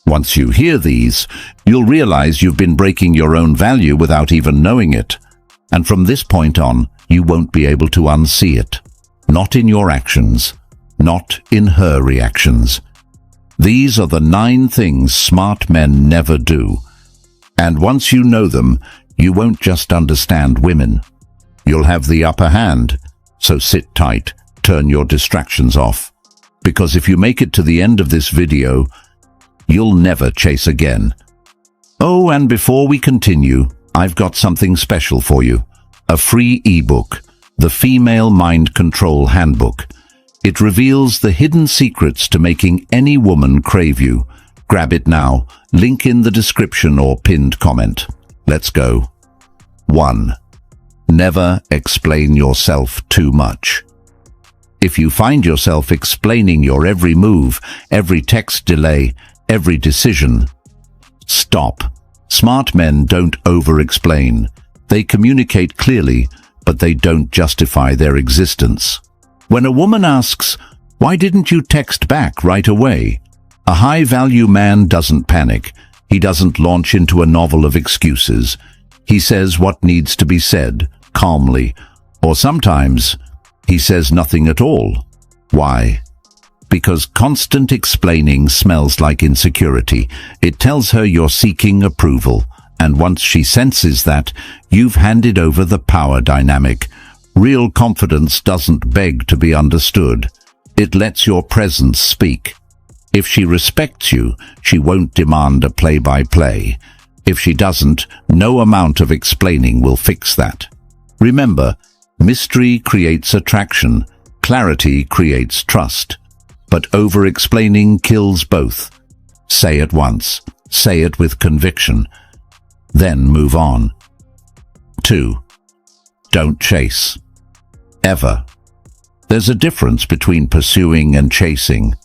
Once you hear these, you'll realize you've been breaking your own value without even knowing it. And from this point on, you won't be able to unsee it. Not in your actions, not in her reactions. These are the 9 things smart men never do. And once you know them, you won't just understand women. You'll have the upper hand. So sit tight, turn your distractions off. Because if you make it to the end of this video, you'll never chase again. Oh, and before we continue, I've got something special for you. A free ebook, The Female Mind Control Handbook. It reveals the hidden secrets to making any woman crave you. Grab it now. Link in the description or pinned comment. Let's go. 1. Never explain yourself too much. If you find yourself explaining your every move, every text delay, every decision, stop. Smart men don't over-explain. They communicate clearly, but they don't justify their existence. When a woman asks, "Why didn't you text back right away?" a high-value man doesn't panic. He doesn't launch into a novel of excuses. He says what needs to be said, calmly, or sometimes he says nothing at all. Why? Because constant explaining smells like insecurity. It tells her you're seeking approval, and once she senses that, you've handed over the power dynamic. Real confidence doesn't beg to be understood. It lets your presence speak. If she respects you, she won't demand a play-by-play. If she doesn't, no amount of explaining will fix that. Remember, mystery creates attraction, clarity creates trust. But over-explaining kills both. Say it once, say it with conviction, then move on. 2. Don't chase. Ever. There's a difference between pursuing and chasing.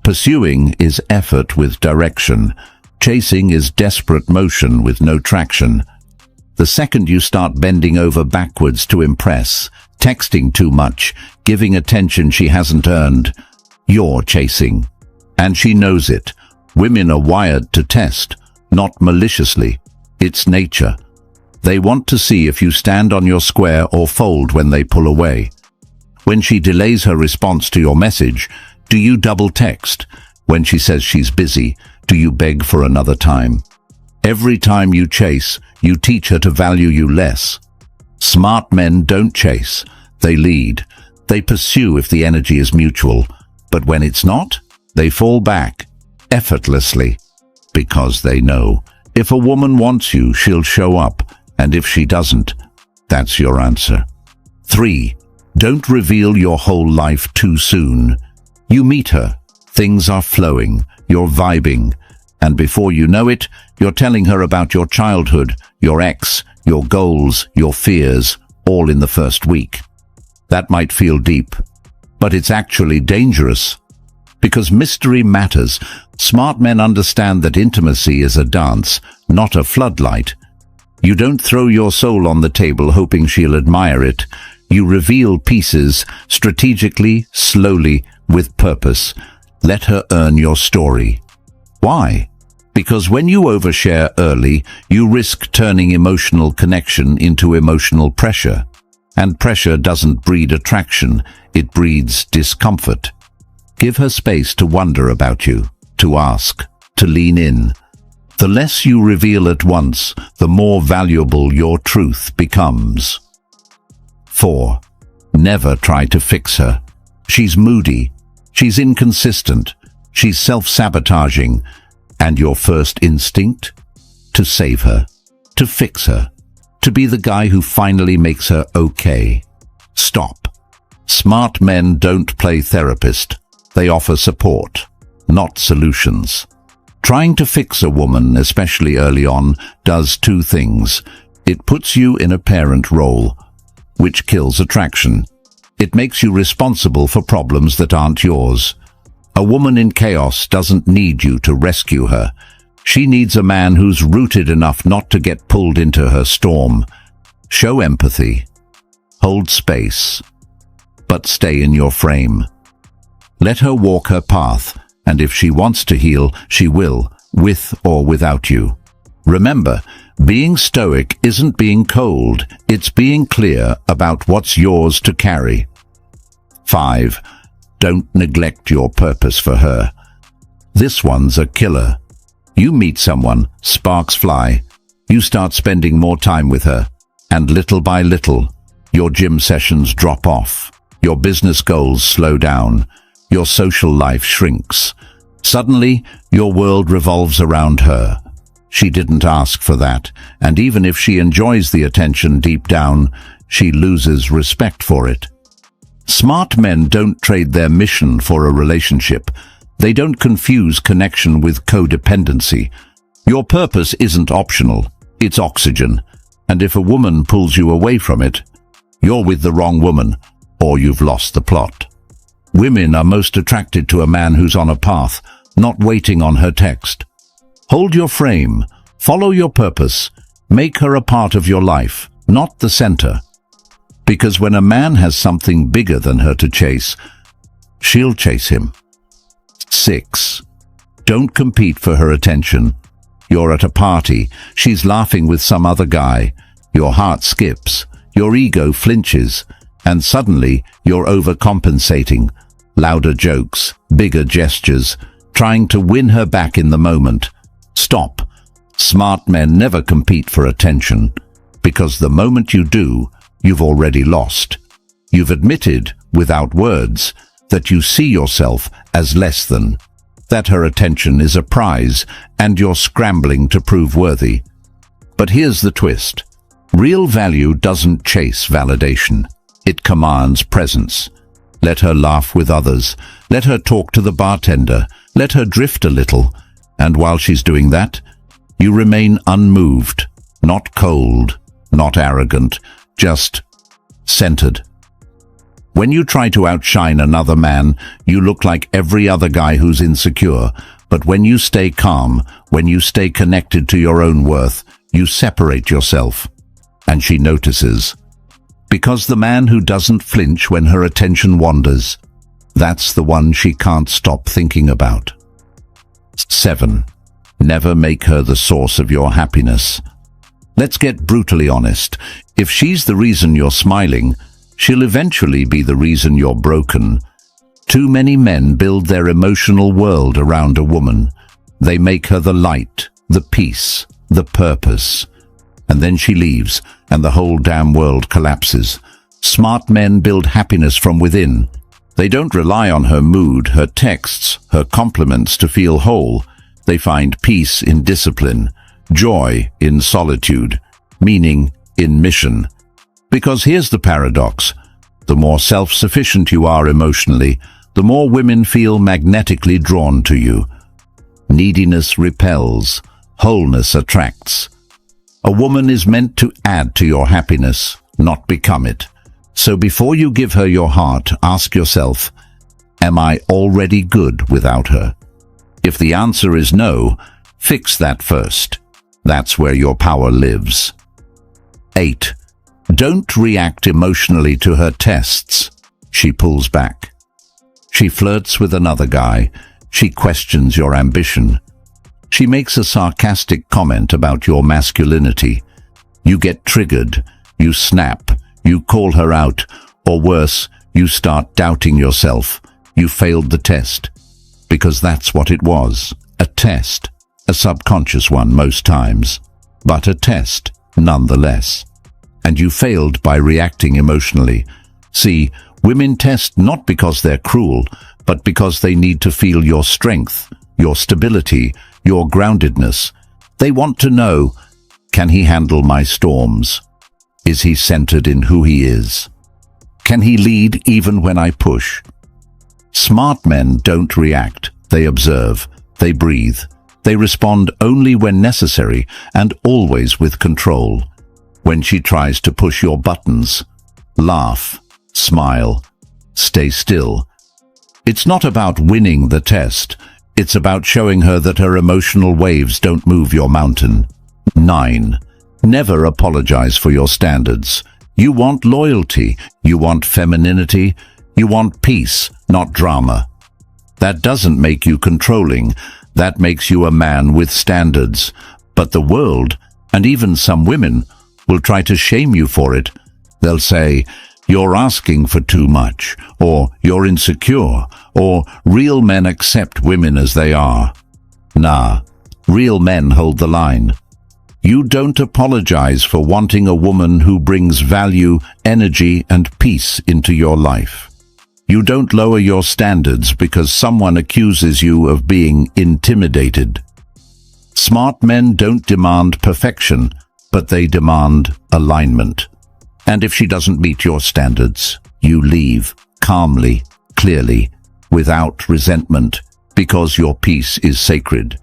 Pursuing is effort with direction. Chasing is desperate motion with no traction. The second you start bending over backwards to impress, texting too much, giving attention she hasn't earned, you're chasing. And she knows it. Women are wired to test, not maliciously. It's nature. They want to see if you stand on your square or fold when they pull away. When she delays her response to your message, do you double text? When she says she's busy, do you beg for another time? Every time you chase, you teach her to value you less. Smart men don't chase. They lead. They pursue if the energy is mutual. But when it's not, they fall back, effortlessly. Because they know, if a woman wants you, she'll show up. And if she doesn't, that's your answer. 3. Don't reveal your whole life too soon. You meet her. Things are flowing. You're vibing. And before you know it, you're telling her about your childhood, your ex, your goals, your fears, all in the first week. That might feel deep, but it's actually dangerous. Because mystery matters. Smart men understand that intimacy is a dance, not a floodlight. You don't throw your soul on the table hoping she'll admire it. You reveal pieces, strategically, slowly, with purpose. Let her earn your story. Why? Because when you overshare early, you risk turning emotional connection into emotional pressure. And pressure doesn't breed attraction, it breeds discomfort. Give her space to wonder about you, to ask, to lean in. The less you reveal at once, the more valuable your truth becomes. 4. Never try to fix her. She's moody, she's inconsistent, she's self-sabotaging, and your first instinct? To save her, to fix her, to be the guy who finally makes her okay. Stop. Smart men don't play therapist. They offer support, not solutions. Trying to fix a woman, especially early on, does 2 things. It puts you in a parent role, which kills attraction. It makes you responsible for problems that aren't yours. A woman in chaos doesn't need you to rescue her. She needs a man who's rooted enough not to get pulled into her storm. Show empathy. Hold space. But stay in your frame. Let her walk her path, and if she wants to heal, she will, with or without you. Remember, being stoic isn't being cold, it's being clear about what's yours to carry. 5. Don't neglect your purpose for her. This one's a killer. You meet someone, sparks fly, you start spending more time with her, and little by little, your gym sessions drop off, your business goals slow down, your social life shrinks. Suddenly, your world revolves around her. She didn't ask for that, and even if she enjoys the attention deep down, she loses respect for it. Smart men don't trade their mission for a relationship. They don't confuse connection with codependency. Your purpose isn't optional, it's oxygen. And if a woman pulls you away from it, you're with the wrong woman, or you've lost the plot. Women are most attracted to a man who's on a path, not waiting on her text. Hold your frame, follow your purpose, make her a part of your life, not the center. Because when a man has something bigger than her to chase, she'll chase him. 6. Don't compete for her attention. You're at a party, she's laughing with some other guy, your heart skips, your ego flinches, and suddenly you're overcompensating. Louder jokes, bigger gestures, trying to win her back in the moment. Stop. Smart men never compete for attention, because the moment you do, you've already lost. You've admitted, without words, that you see yourself as less than, that her attention is a prize, and you're scrambling to prove worthy. But here's the twist. Real value doesn't chase validation. It commands presence. Let her laugh with others. Let her talk to the bartender. Let her drift a little. And while she's doing that, you remain unmoved, not cold, not arrogant, just centered. When you try to outshine another man, you look like every other guy who's insecure. But when you stay calm, when you stay connected to your own worth, you separate yourself. And she notices. Because the man who doesn't flinch when her attention wanders, that's the one she can't stop thinking about. 7. Never make her the source of your happiness. Let's get brutally honest. If she's the reason you're smiling, she'll eventually be the reason you're broken. Too many men build their emotional world around a woman. They make her the light, the peace, the purpose. And then she leaves, and the whole damn world collapses. Smart men build happiness from within. They don't rely on her mood, her texts, her compliments to feel whole. They find peace in discipline, joy in solitude, meaning in mission. Because here's the paradox. The more self-sufficient you are emotionally, the more women feel magnetically drawn to you. Neediness repels, wholeness attracts. A woman is meant to add to your happiness, not become it. So before you give her your heart, ask yourself, am I already good without her? If the answer is no, fix that first. That's where your power lives. 8. Don't react emotionally to her tests. She pulls back. She flirts with another guy. She questions your ambition. She makes a sarcastic comment about your masculinity. You get triggered. You snap. You call her out. Or worse, you start doubting yourself. You failed the test. Because that's what it was. A test. A subconscious one most times. But a test, nonetheless. And you failed by reacting emotionally. See, women test not because they're cruel, but because they need to feel your strength, your stability, your groundedness. They want to know, can he handle my storms? Is he centered in who he is? Can he lead even when I push? Smart men don't react. They observe. They breathe. They respond only when necessary and always with control. When she tries to push your buttons, laugh, smile, stay still. It's not about winning the test. It's about showing her that her emotional waves don't move your mountain. 9. Never apologize for your standards. You want loyalty. You want femininity. You want peace, not drama. That doesn't make you controlling. That makes you a man with standards. But the world, and even some women, will try to shame you for it. They'll say, "You're asking for too much," or "You're insecure," or "Real men accept women as they are." Nah, real men hold the line. You don't apologize for wanting a woman who brings value, energy, and peace into your life. You don't lower your standards because someone accuses you of being intimidated. Smart men don't demand perfection, but they demand alignment. And if she doesn't meet your standards, you leave calmly, clearly, without resentment, because your peace is sacred.